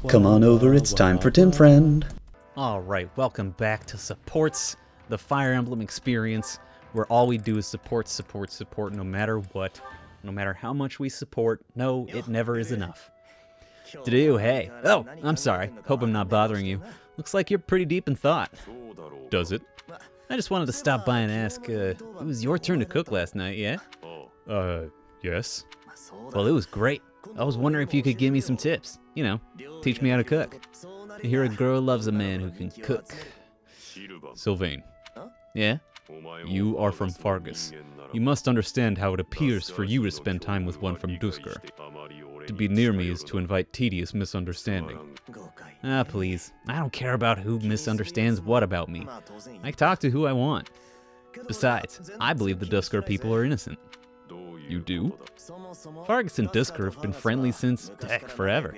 Come on over, it's time for Tim Friend. Alright, welcome back to Supports, the Fire Emblem experience, where all we do is support no matter what. No matter how much we support, no, it never is enough. Hey. Oh, I'm sorry. Hope I'm not bothering you. Looks like you're pretty deep in thought. Does it? I just wanted to stop by and ask, it was your turn to cook last night, yeah? Yes. Well, it was great. I was wondering if you could give me some tips. You know, teach me how to cook. I hear a girl loves a man who can cook. Sylvain. Yeah? You are from Fargus. You must understand how it appears for you to spend time with one from Duskur. To be near me is to invite tedious misunderstanding. Ah, please. I don't care about who misunderstands what about me. I talk to who I want. Besides, I believe the Duskur people are innocent. You do? Fargus and Duskur have been friendly since, heck, forever.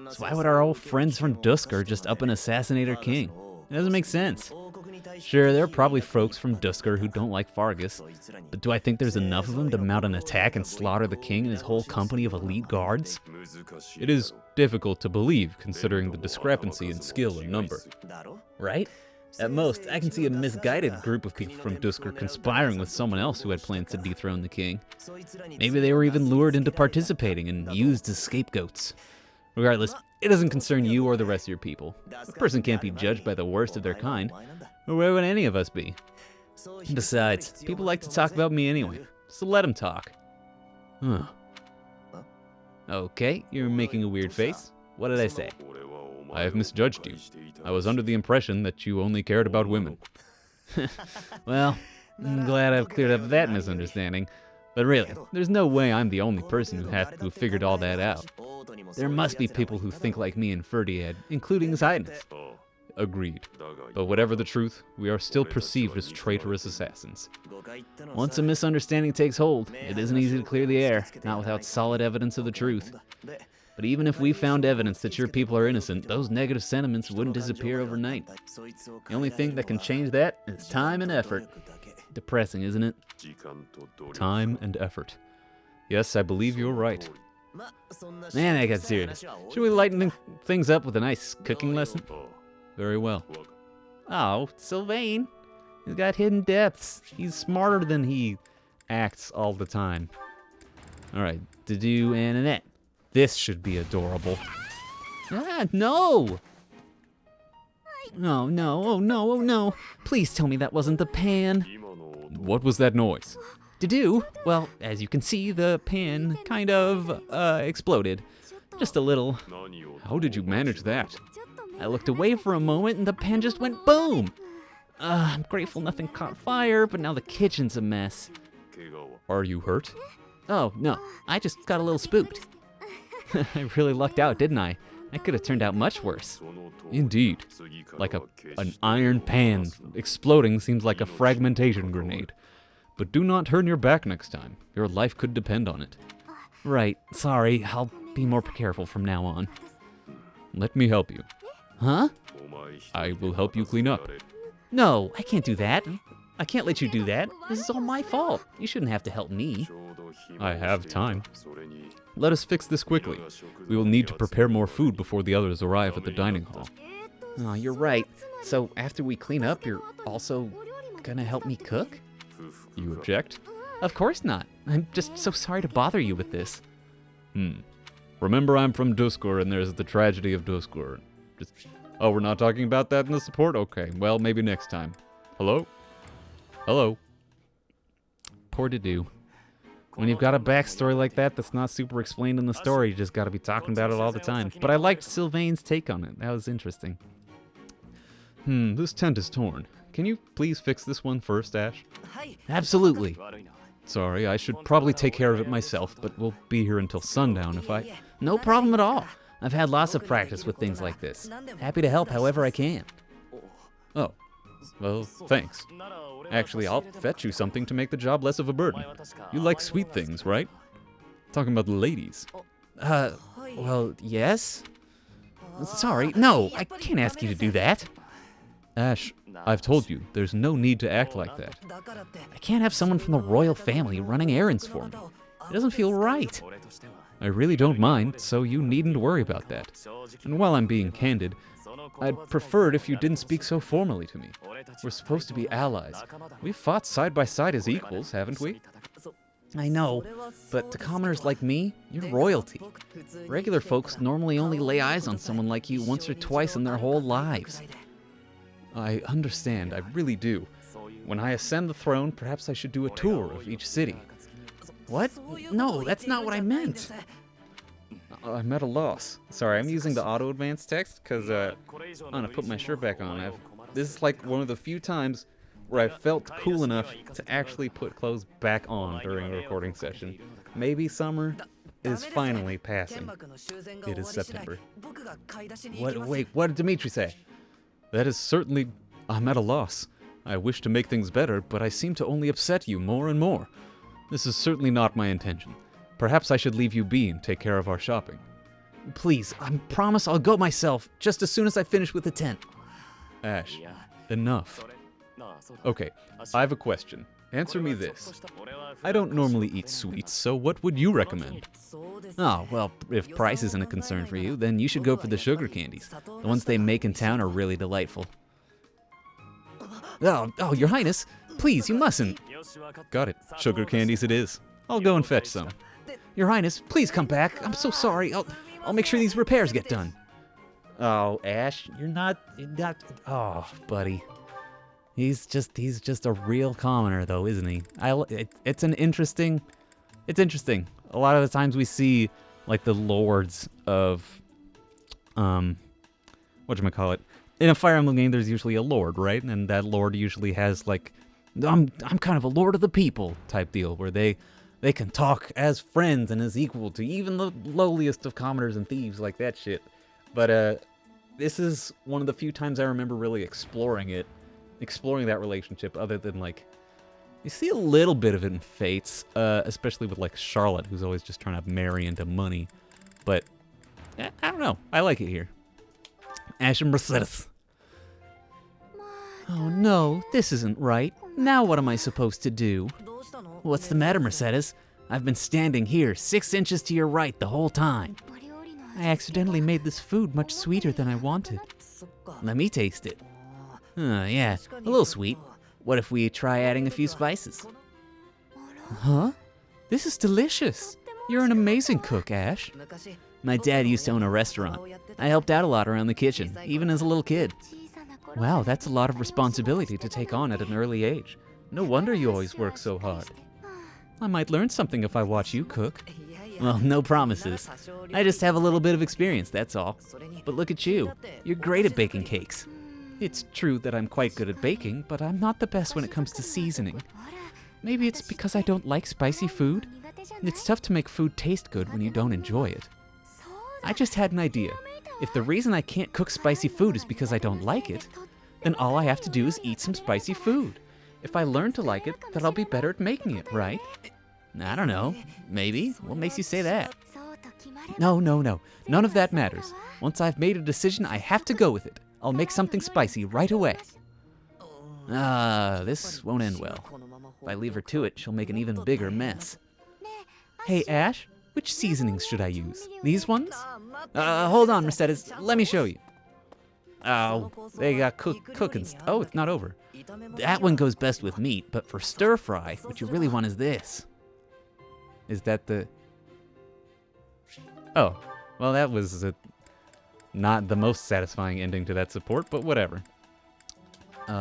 So why would our old friends from Duskur just up and assassinate our king? It doesn't make sense. Sure, there are probably folks from Duskur who don't like Fargus, but do I think there's enough of them to mount an attack and slaughter the king and his whole company of elite guards? It is difficult to believe, considering the discrepancy in skill and number. Right? At most, I can see a misguided group of people from Duskur conspiring with someone else who had plans to dethrone the king. Maybe they were even lured into participating and used as scapegoats. Regardless, it doesn't concern you or the rest of your people. A person can't be judged by the worst of their kind. Or where would any of us be? Besides, people like to talk about me anyway, so let them talk. Huh. Okay, you're making a weird face. What did I say? I have misjudged you. I was under the impression that you only cared about women. Well, I'm glad I've cleared up that misunderstanding. But really, there's no way I'm the only person who has to have figured all that out. There must be people who think like me and Ferdiad, including His Highness. Agreed. But whatever the truth, we are still perceived as traitorous assassins. Once a misunderstanding takes hold, it isn't easy to clear the air, not without solid evidence of the truth. But even if we found evidence that your people are innocent, those negative sentiments wouldn't disappear overnight. The only thing that can change that is time and effort. Depressing, isn't it? Time and effort. Yes, I believe you're right. Man, I got serious. Should we lighten things up with a nice cooking lesson? Very well. Oh, Sylvain. He's got hidden depths. He's smarter than he acts all the time. Alright, Dedue and Annette. This should be adorable. Ah, no! Oh no, oh no, oh no. Please tell me that wasn't the pan. What was that noise? Dedue, well, as you can see, the pan kind of, exploded. Just a little. How did you manage that? I looked away for a moment and the pan just went boom! I'm grateful nothing caught fire, but now the kitchen's a mess. Are you hurt? Oh, no, I just got a little spooked. I really lucked out, didn't I? That could have turned out much worse. Indeed. Like an iron pan exploding seems like a fragmentation grenade. But do not turn your back next time. Your life could depend on it. Right, sorry, I'll be more careful from now on. Let me help you. Huh? I will help you clean up. No, I can't do that. I can't let you do that. This is all my fault. You shouldn't have to help me. I have time. Let us fix this quickly. We will need to prepare more food before the others arrive at the dining hall. Oh, you're right. So after we clean up, you're also gonna help me cook? You object? Of course not. I'm just so sorry to bother you with this. Remember, I'm from Duskur, and there's the tragedy of Duskur. Oh, we're not talking about that in the support? Okay, well, maybe next time. Hello? Hello? Poor Dedue. When you've got a backstory like that that's not super explained in the story, you just gotta be talking about it all the time. But I liked Sylvain's take on it. That was interesting. This tent is torn. Can you please fix this one first, Ash? Absolutely. Sorry, I should probably take care of it myself, but we'll be here until sundown if I... No problem at all. I've had lots of practice with things like this. Happy to help however I can. Oh, well, thanks. Actually, I'll fetch you something to make the job less of a burden. You like sweet things, right? Talking about the ladies. Well, yes? Sorry, no, I can't ask you to do that. Ash, I've told you, there's no need to act like that. I can't have someone from the royal family running errands for me. It doesn't feel right. I really don't mind, so you needn't worry about that. And while I'm being candid, I'd prefer it if you didn't speak so formally to me. We're supposed to be allies. We've fought side by side as equals, haven't we? I know, but to commoners like me, you're royalty. Regular folks normally only lay eyes on someone like you once or twice in their whole lives. I understand, I really do. When I ascend the throne, perhaps I should do a tour of each city. What? No, that's not what I meant. I'm at a loss. Sorry, I'm using the auto advanced text because I'm gonna put my shirt back on. This is like one of the few times where I felt cool enough to actually put clothes back on during a recording session. Maybe summer is finally passing. It is September. Wait, what did Dimitri say? That is certainly... I'm at a loss. I wish to make things better, but I seem to only upset you more and more. This is certainly not my intention. Perhaps I should leave you be and take care of our shopping. Please, I promise I'll go myself, just as soon as I finish with the tent. Ash, enough. Okay, I have a question. Answer me this. I don't normally eat sweets, so what would you recommend? Oh, well, if price isn't a concern for you, then you should go for the sugar candies. The ones they make in town are really delightful. Oh, Your Highness, please, you mustn't. Got it. Sugar candies it is. I'll go and fetch some. Your Highness, please come back. I'm so sorry. I'll make sure these repairs get done. Oh, Ash, you're not. Oh, buddy. He's just a real commoner, though, isn't he? It's interesting. A lot of the times we see, like, the lords of, whatchamacallit. In a Fire Emblem game, there's usually a lord, right? And that lord usually has, like, I'm kind of a lord of the people type deal, where they can talk as friends and as equal to even the lowliest of commoners and thieves, like that shit. But this is one of the few times I remember really exploring that relationship, other than, like, you see a little bit of it in Fates, especially with, like, Charlotte, who's always just trying to marry into money. But I don't know, I like it here. Ash and Mercedes. Oh no, this isn't right. Now what am I supposed to do? What's the matter, Mercedes? I've been standing here 6 inches to your right the whole time. I accidentally made this food much sweeter than I wanted. Let me taste it. Yeah, a little sweet. What if we try adding a few spices? Huh? This is delicious. You're an amazing cook, Ash. My dad used to own a restaurant. I helped out a lot around the kitchen, even as a little kid. Wow, that's a lot of responsibility to take on at an early age. No wonder you always work so hard. I might learn something if I watch you cook. Well, no promises. I just have a little bit of experience, that's all. But look at you. You're great at baking cakes. It's true that I'm quite good at baking, but I'm not the best when it comes to seasoning. Maybe it's because I don't like spicy food. It's tough to make food taste good when you don't enjoy it. I just had an idea. If the reason I can't cook spicy food is because I don't like it, then all I have to do is eat some spicy food. If I learn to like it, then I'll be better at making it, right? I don't know. Maybe. What makes you say that? No. None of that matters. Once I've made a decision, I have to go with it. I'll make something spicy right away. This won't end well. If I leave her to it, she'll make an even bigger mess. Hey, Ash, which seasonings should I use? These ones? Hold on, Mercedes. Let me show you. Oh, they got cooking. Oh, it's not over. That one goes best with meat, but for stir fry, what you really want is this. Is that the... Oh, well, that was not the most satisfying ending to that support, but whatever.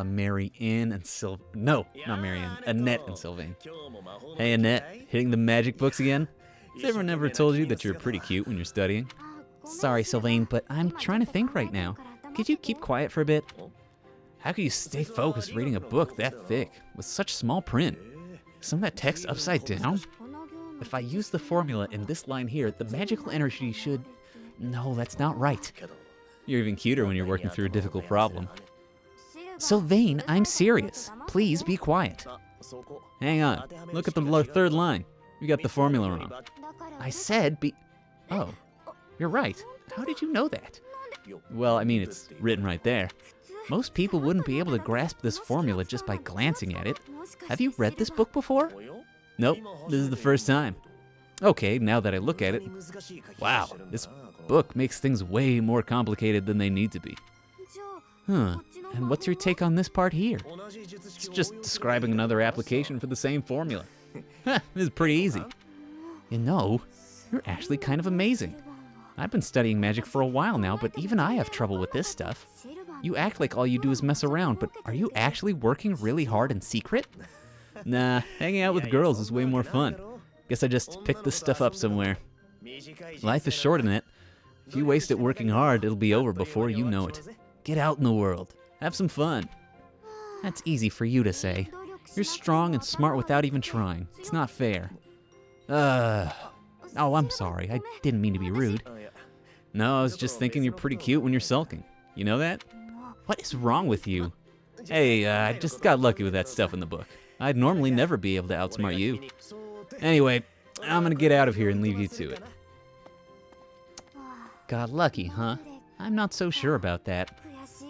Mary Ann and No, not Mary Ann. Annette and Sylvain. Hey, Annette, hitting the magic books again? Has everyone ever told you that you're pretty cute when you're studying? Sorry, Sylvain, but I'm trying to think right now. Could you keep quiet for a bit? How could you stay focused reading a book that thick with such small print? Is some of that text upside down? If I use the formula in this line here, the magical energy should... No, that's not right. You're even cuter when you're working through a difficult problem. Sylvain, I'm serious. Please be quiet. Hang on. Look at the third line. You got the formula wrong. I said be... Oh, you're right. How did you know that? Well, I mean, it's written right there. Most people wouldn't be able to grasp this formula just by glancing at it. Have you read this book before? Nope, this is the first time. Okay, now that I look at it, wow, this book makes things way more complicated than they need to be. Huh, and what's your take on this part here? It's just describing another application for the same formula. This is pretty easy. You know, you're actually kind of amazing. I've been studying magic for a while now, but even I have trouble with this stuff. You act like all you do is mess around, but are you actually working really hard in secret? Nah, hanging out with girls is way more fun. Guess I just picked this stuff up somewhere. Life is short in it. If you waste it working hard, it'll be over before you know it. Get out in the world. Have some fun. That's easy for you to say. You're strong and smart without even trying. It's not fair. Oh, I'm sorry. I didn't mean to be rude. No, I was just thinking you're pretty cute when you're sulking. You know that? What is wrong with you? Hey, I just got lucky with that stuff in the book. I'd normally never be able to outsmart you. Anyway, I'm gonna get out of here and leave you to it. Got lucky, huh? I'm not so sure about that.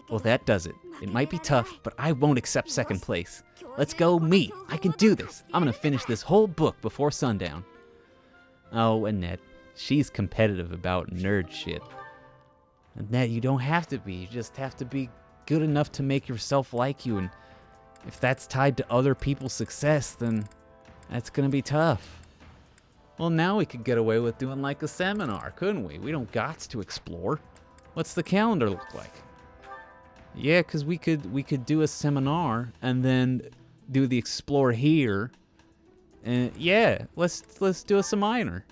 Well, that does it. It might be tough, but I won't accept second place. Let's go me. I can do this. I'm gonna finish this whole book before sundown. Oh, Annette. She's competitive about nerd shit. Annette, you don't have to be. You just have to be good enough to make yourself like you, and if that's tied to other people's success, then that's gonna be tough. Well, now we could get away with doing like a seminar, couldn't we? We don't gots to explore. What's the calendar look like? Yeah, because we could do a seminar and then do the explore here. And yeah, let's do a seminar.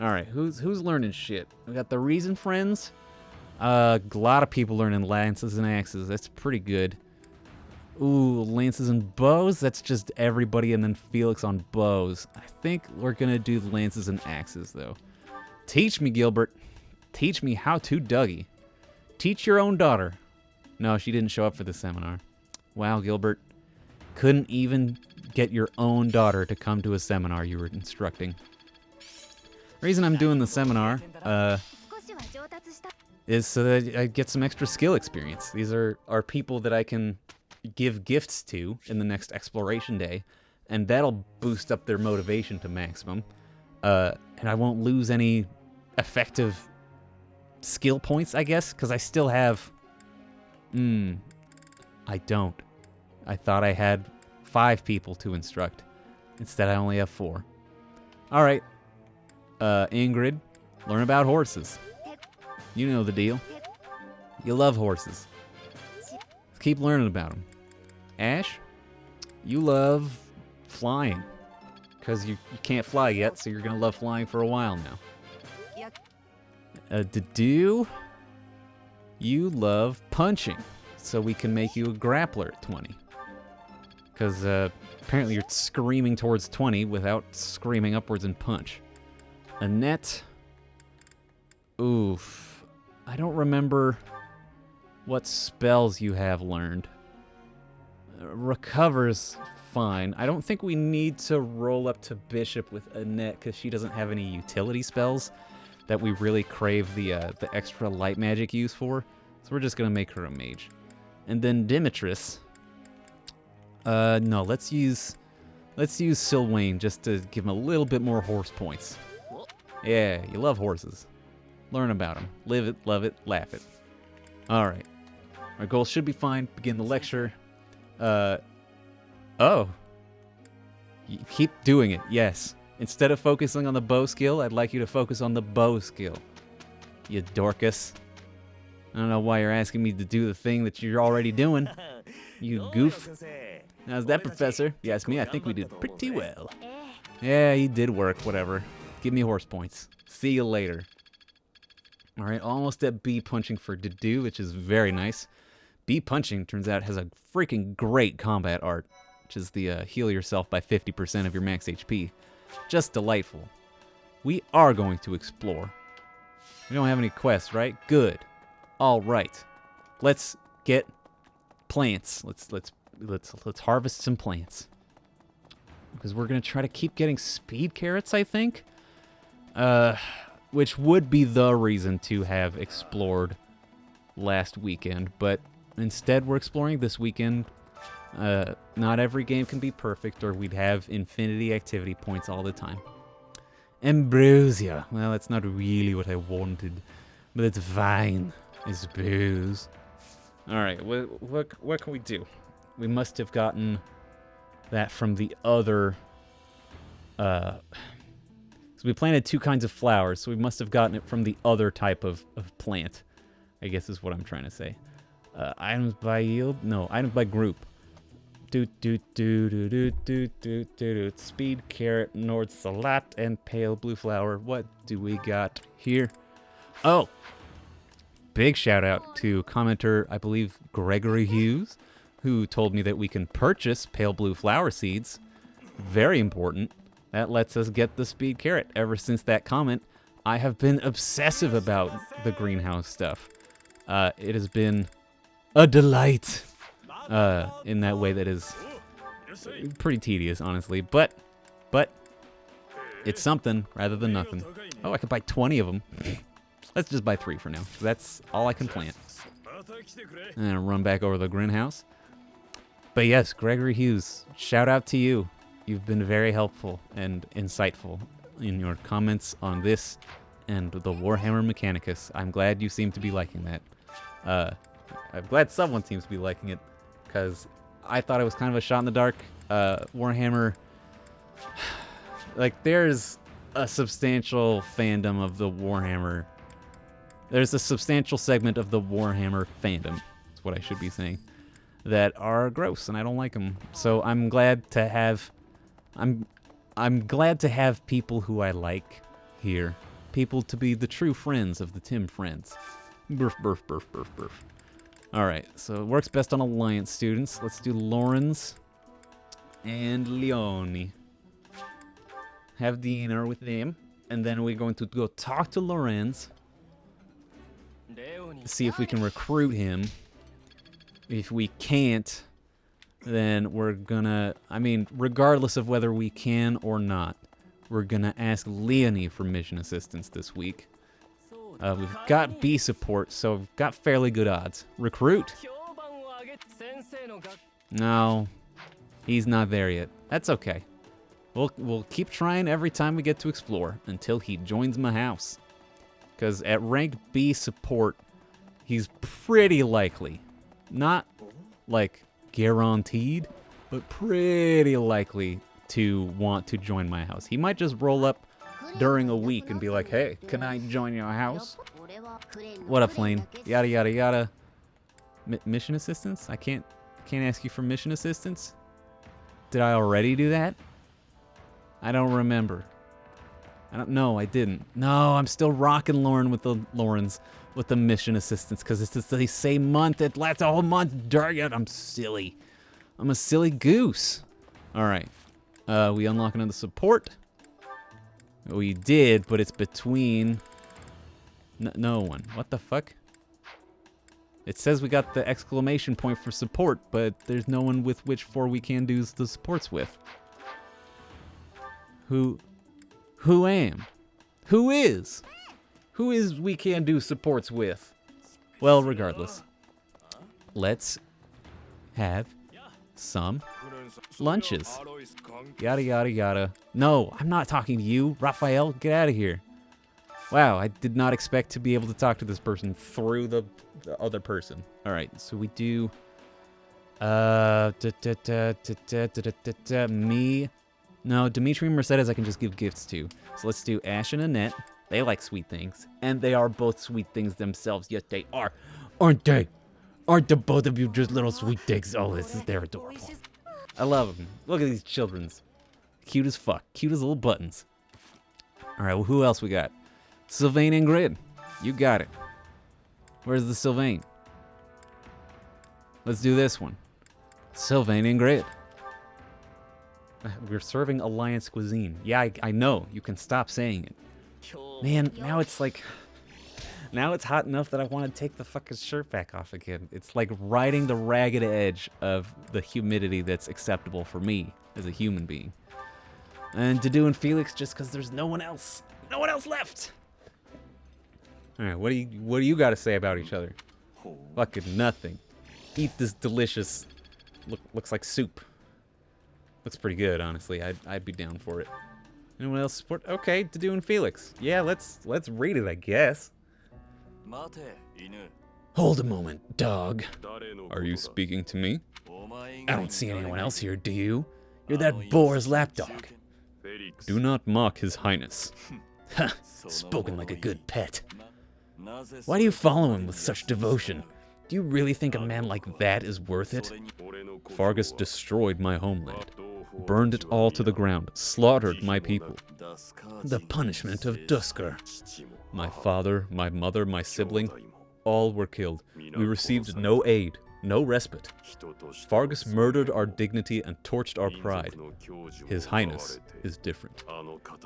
All right, who's learning shit? We got the Reason Friends. A lot of people learning lances and axes. That's pretty good. Ooh, lances and bows. That's just everybody, and then Felix on bows. I think we're gonna do lances and axes though. Teach me, Gilbert. Teach me how to Dougie. Teach your own daughter. No, she didn't show up for the seminar. Wow, Gilbert. Couldn't even get your own daughter to come to a seminar you were instructing. The reason I'm doing the seminar is so that I get some extra skill experience. These are people that I can give gifts to in the next exploration day, and that'll boost up their motivation to maximum. And I won't lose any effective skill points, I guess, because I still have... I don't. I thought I had 5 people to instruct. Instead, I only have 4. All right. Ingrid, learn about horses. You know the deal. You love horses. Keep learning about them. Ash, you love flying. Because you can't fly yet, so you're going to love flying for a while now. Dedu, you love punching. So we can make you a grappler at 20. Because apparently you're screaming towards 20 without screaming upwards in punch. Annette, oof. I don't remember what spells you have learned. Recover's fine. I don't think we need to roll up to Bishop with Annette because she doesn't have any utility spells that we really crave the extra light magic use for. So we're just gonna make her a mage. And then Dimitris. No, let's use Sylvain just to give him a little bit more horse points. Yeah, you love horses. Learn about them. Live it, love it, laugh it. All right. Our goals should be fine. Begin the lecture. Oh. You keep doing it, yes. Instead of focusing on the bow skill, I'd like you to focus on the bow skill. You Dorcas. I don't know why you're asking me to do the thing that you're already doing. You goof. How's that, Professor? You ask me, I think we did pretty well. Yeah, you did work, whatever. Give me horse points. See you later. Alright, almost at B punching for Dedu, which is very nice. B punching, turns out, has a freaking great combat art, which is the heal yourself by 50% of your max HP. Just delightful. We are going to explore. We don't have any quests, right? Good. All right. Let's get plants. Let's harvest some plants. Because we're going to try to keep getting speed carrots, I think. Which would be the reason to have explored last weekend, but instead we're exploring this weekend. Not every game can be perfect, or we'd have infinity activity points all the time. Ambrosia. Well, that's not really what I wanted, but it's fine, I suppose. All right, what can we do? We must have gotten that from the other. So we planted 2 kinds of flowers, so we must have gotten it from the other type of plant, I guess is what I'm trying to say. Items by yield? No, items by group. Speed, carrot, Nord salat, and pale blue flower. What do we got here? Oh! Big shout out to commenter, I believe, Gregory Hughes, who told me that we can purchase pale blue flower seeds. Very important. That lets us get the speed carrot. Ever since that comment, I have been obsessive about the greenhouse stuff. It has been a delight in that way that is pretty tedious, honestly. But it's something rather than nothing. Oh, I could buy 20 of them. Let's just buy 3 for now. That's all I can plant. And run back over the greenhouse. But yes, Gregory Hughes, shout out to you. You've been very helpful and insightful in your comments on this and the Warhammer Mechanicus. I'm glad you seem to be liking that. I'm glad someone seems to be liking it, because I thought it was kind of a shot in the dark. Warhammer, like, there's a substantial fandom of the Warhammer. There's a substantial segment of the Warhammer fandom, is what I should be saying, that are gross, and I don't like them. So I'm glad to have, I'm glad to have people who I like here. People to be the true friends of the Tim friends. Burf, burf, burf, burf, burf. Alright, so it works best on Alliance students. Let's do Lorenz and Leone. Have dinner with them, and then we're going to go talk to Lorenz. See if we can recruit him. If we can't, then we're gonna, I mean, regardless of whether we can or not, we're gonna ask Leonie for mission assistance this week. We've got B support, so we've got fairly good odds. Recruit? No, he's not there yet. That's okay. We'll keep trying every time we get to explore until he joins my house. Because at rank B support, he's pretty likely, not like guaranteed, but pretty likely to want to join my house. He might just roll up during a week and be like, hey, can I join your house? What up, Flame? Yada, yada, yada. Mission assistance? I can't ask you for mission assistance? Did I already do that? I don't remember. I don't know, I didn't. No, I'm still rocking Lauren with the mission assistance, because it's the same month. It lasts a whole month. Darn it, I'm silly. I'm a silly goose. Alright. We unlock another support. We did, but it's between no one. What the fuck? It says we got the exclamation point for support, but there's no one with which for we can do the supports with. Who am? Who is we can do supports with? Well, regardless. Let's have some lunches. Yada, yada, yada. No, I'm not talking to you. Raphael, get out of here. Wow, I did not expect to be able to talk to this person through the other person. All right, so we do... me... No, Dimitri and Mercedes I can just give gifts to. So let's do Ash and Annette. They like sweet things. And they are both sweet things themselves. Yes, they are. Aren't they? Aren't the both of you just little sweet things? Oh, they're adorable. I love them. Look at these children's. Cute as fuck. Cute as little buttons. Alright, well, who else we got? Sylvain and Grid. You got it. Where's the Sylvain? Let's do this one. Sylvain and Grid. We're serving Alliance cuisine. Yeah, I know. You can stop saying it. Man, now it's like... Now it's hot enough that I want to take the fucking shirt back off again. It's like riding the ragged edge of the humidity that's acceptable for me as a human being. And Dadu and Felix just because there's no one else. No one else left! Alright, what do you got to say about each other? Fucking nothing. Eat this delicious... looks like soup. Looks pretty good, honestly. I'd be down for it. Anyone else support? Okay, Dedu and Felix. Yeah, let's read it, I guess. Hold a moment, dog. Are you speaking to me? I don't see anyone else here, do you? You're that boar's lapdog. Do not mock His Highness. Ha! Spoken like a good pet. Why do you follow him with such devotion? Do you really think a man like that is worth it? Fargus destroyed my homeland, burned it all to the ground, slaughtered my people. The punishment of Duskur. My father, my mother, my sibling, all were killed. We received no aid, no respite. Fargus murdered our dignity and torched our pride. His Highness is different.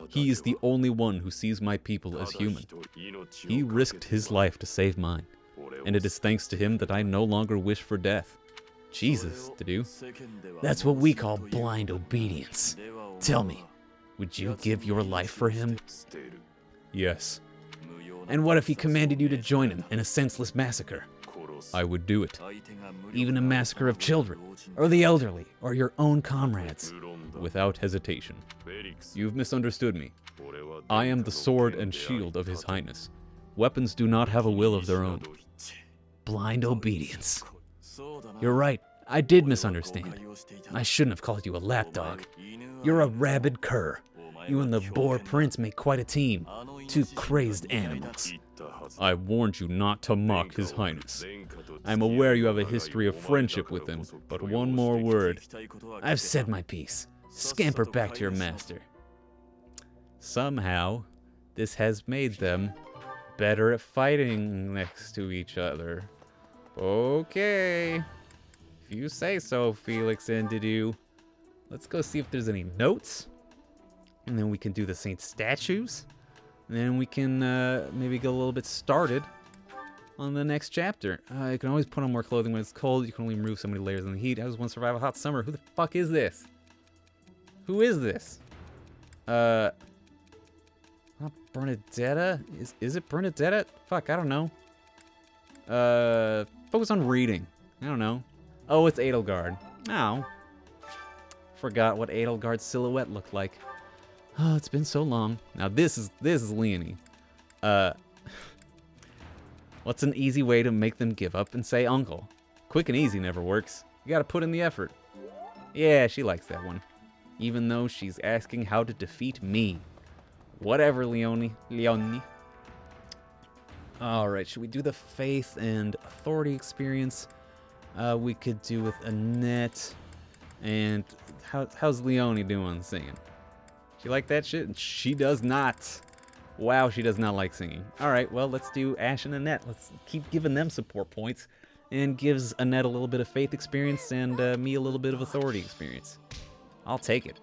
He is the only one who sees my people as human. He risked his life to save mine, and it is thanks to him that I no longer wish for death. Jesus, Dedu. That's what we call blind obedience. Tell me, would you give your life for him? Yes. And what if he commanded you to join him in a senseless massacre? I would do it. Even a massacre of children, or the elderly, or your own comrades. Without hesitation. You've misunderstood me. I am the sword and shield of His Highness. Weapons do not have a will of their own. Blind obedience. You're right, I did misunderstand. I shouldn't have called you a lapdog. You're a rabid cur. You and the boar prince make quite a team. Two crazed animals. I warned you not to mock His Highness. I'm aware you have a history of friendship with him, but one more word. I've said my piece. Scamper back to your master. Somehow, this has made them better at fighting next to each other. Okay. If you say so, Felix and Dedu. Let's go see if there's any notes. And then we can do the saint statues. And then we can maybe get a little bit started on the next chapter. You can always put on more clothing when it's cold. You can only remove so many layers in the heat. I just want to survive a hot summer. Who the fuck is this? Who is this? Not Bernadetta? Is it Bernadetta? Fuck, I don't know. Focus on reading. I don't know. Oh, it's Edelgard. Oh. Forgot what Edelgard's silhouette looked like. Oh, it's been so long. Now this is Leonie. What's an easy way to make them give up and say uncle? Quick and easy never works. You gotta put in the effort. Yeah, she likes that one. Even though she's asking how to defeat me. Whatever, Leonie. Alright, should we do the faith and authority experience? We could do with Annette. And how's Leonie doing singing? She like that shit? She does not. Wow, she does not like singing. Alright, well, let's do Ash and Annette. Let's keep giving them support points. And gives Annette a little bit of faith experience and me a little bit of authority experience. I'll take it.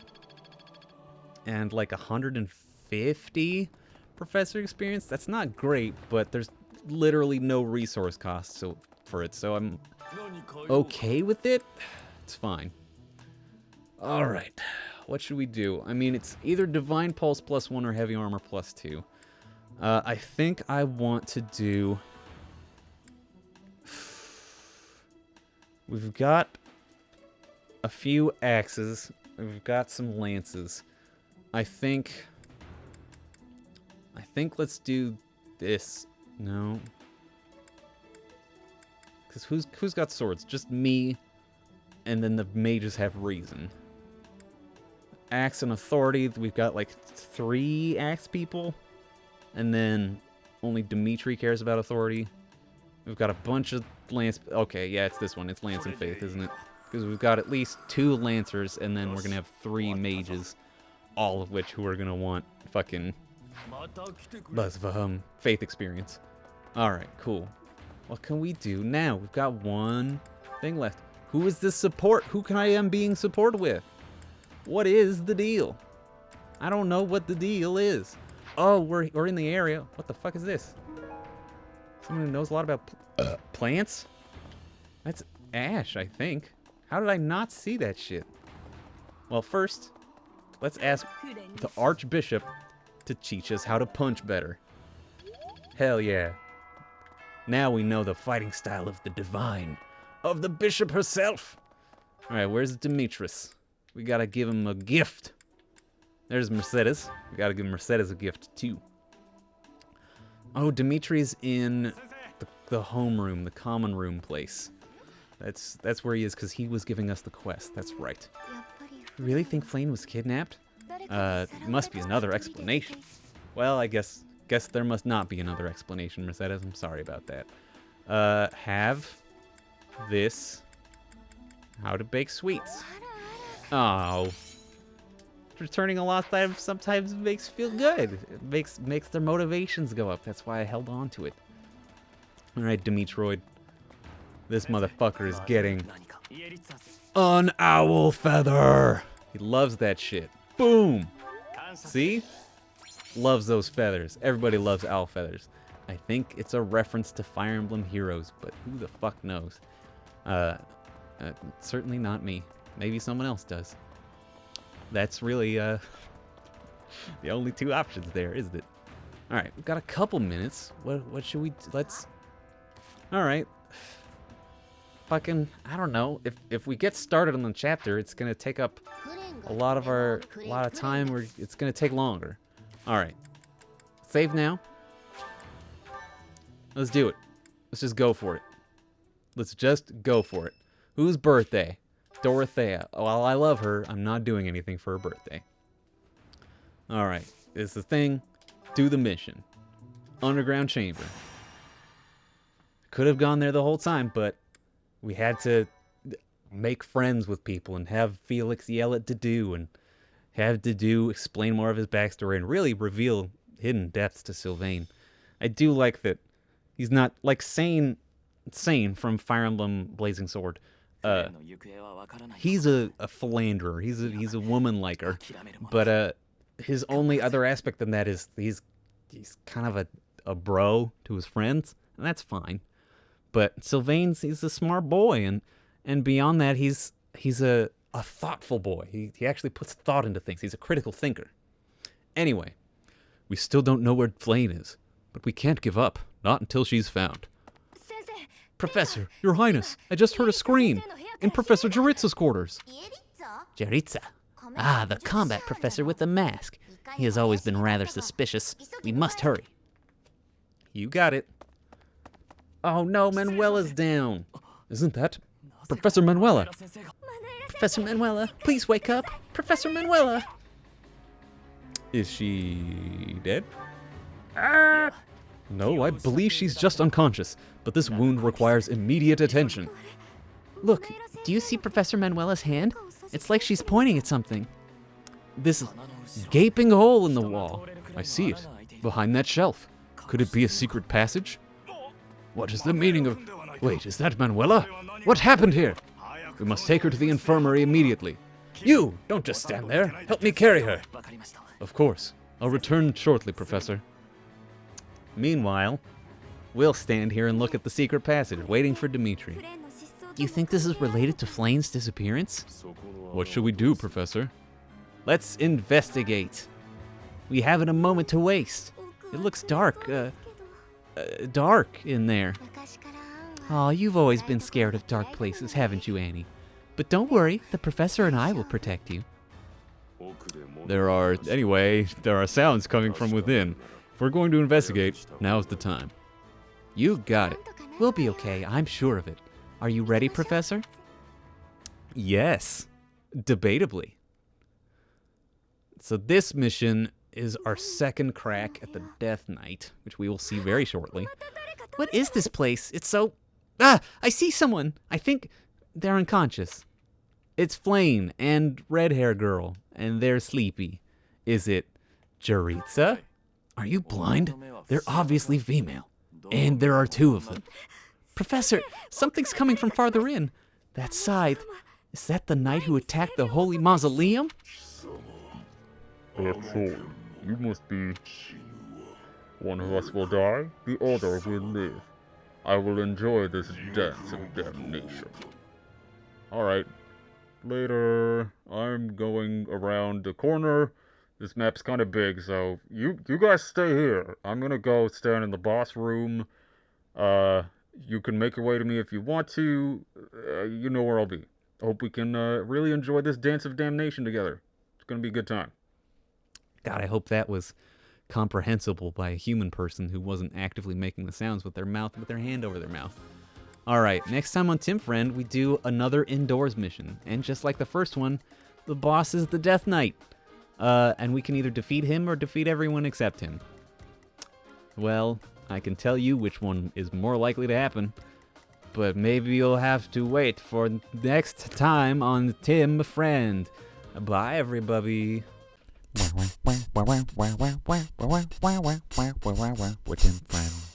And like 150 professor experience? That's not great, but there's literally no resource cost for it, so I'm okay with it. It's fine. Alright. What should we do? I mean, it's either Divine Pulse +1 or Heavy Armor +2. I think I want to do... We've got a few axes. We've got some lances. I think let's do this. No. Because who's got swords? Just me, and then the mages have reason. Axe and authority, we've got like 3 axe people. And then only Dimitri cares about authority. We've got a bunch of lance... Okay, yeah, it's this one. It's Lance and Faith, isn't it? Because we've got at least 2 lancers, and then we're going to have 3 mages. All of which who are going to want fucking... faith experience. Alright, cool. What can we do now? We've got 1 thing left. Who is this support? Who can I am being supported with? What is the deal? I don't know what the deal is. Oh, we're in the area. What the fuck is this? Someone who knows a lot about plants? That's Ash, I think. How did I not see that shit? Well, first, let's ask the Archbishop to teach us how to punch better. Hell yeah. Now we know the fighting style of the divine. Of the bishop herself. Alright, where's Demetrius? We gotta give him a gift. There's Mercedes. We gotta give Mercedes a gift, too. Oh, Dimitri's in the homeroom, the common room place. That's where he is, because he was giving us the quest. That's right. You really think Flame was kidnapped? Must be another explanation. Well, I guess there must not be another explanation, Mercedes. I'm sorry about that. Have this. How to bake sweets. Oh. Returning a lost item sometimes makes feel good. It makes their motivations go up. That's why I held on to it. Alright, Dimitroid. This motherfucker is getting an owl feather. He loves that shit. Boom. See? Loves those feathers. Everybody loves owl feathers. I think it's a reference to Fire Emblem Heroes, but who the fuck knows? Certainly not me. Maybe someone else does. That's really the only two options there, isn't it? All right, we've got a couple minutes. What should we? Let's. All right. Fucking, I don't know. If we get started on the chapter, it's gonna take up a lot of time. Or it's gonna take longer. All right. Save now. Let's do it. Let's just go for it. Let's just go for it. Whose birthday? Dorothea. While I love her, I'm not doing anything for her birthday. Alright. It's the thing. Do the mission. Underground chamber. Could have gone there the whole time, but we had to make friends with people and have Felix yell at Dedue and have Dedue explain more of his backstory and really reveal hidden depths to Sylvain. I do like that he's not like Sane from Fire Emblem Blazing Sword. He's a philanderer. He's a woman liker, but his only other aspect than that is he's kind of a bro to his friends, and that's fine. But Sylvain's he's a smart boy, and beyond that he's a thoughtful boy. He actually puts thought into things. He's a critical thinker. Anyway, we still don't know where Flame is, but we can't give up. Not until she's found. Professor, Your Highness, I just heard a scream in Professor Jaritza's quarters. Jaritza. Ah, the combat professor with the mask. He has always been rather suspicious. We must hurry. You got it. Oh no, Manuela's down. Isn't that Professor Manuela? Professor Manuela, please wake up. Professor Manuela. Is she dead? No, I believe she's just unconscious, but this wound requires immediate attention. Look, do you see Professor Manuela's hand? It's like she's pointing at something. This gaping hole in the wall. I see it. Behind that shelf. Could it be a secret passage? What is the meaning of... Wait, is that Manuela? What happened here? We must take her to the infirmary immediately. You! Don't just stand there. Help me carry her. Of course. I'll return shortly, Professor. Meanwhile, we'll stand here and look at the secret passage, waiting for Dimitri. Do you think this is related to Flame's disappearance? What should we do, Professor? Let's investigate. We haven't a moment to waste. It looks dark, dark in there. Oh, you've always been scared of dark places, haven't you, Annie? But don't worry, the professor and I will protect you. There are sounds coming from within. If we're going to investigate, now's the time. You got it. We'll be okay, I'm sure of it. Are you ready, Professor? Yes, debatably. So this mission is our second crack at the Death Knight, which we will see very shortly. What is this place? It's so... Ah! I see someone! I think they're unconscious. It's Flame and Red Hair Girl, and they're sleepy. Is it Jaritza? Are you blind? They're obviously female. And there are two of them. Professor, something's coming from farther in. That scythe. Is that the knight who attacked the holy mausoleum? That's all. You must be... One of us will die, the other will live. I will enjoy this dance of damnation. Alright. Later. I'm going around the corner. This map's kind of big, so you guys stay here. I'm gonna go stand in the boss room. You can make your way to me if you want to. You know where I'll be. Hope we can really enjoy this dance of damnation together. It's gonna be a good time. God, I hope that was comprehensible by a human person who wasn't actively making the sounds with their mouth, with their hand over their mouth. All right, next time on Tim Friend, we do another indoors mission. And just like the first one, the boss is the Death Knight. And we can either defeat him or defeat everyone except him. Well, I can tell you which one is more likely to happen. But maybe you'll have to wait for next time on Tim Friend. Bye, everybody. We're Tim Friend.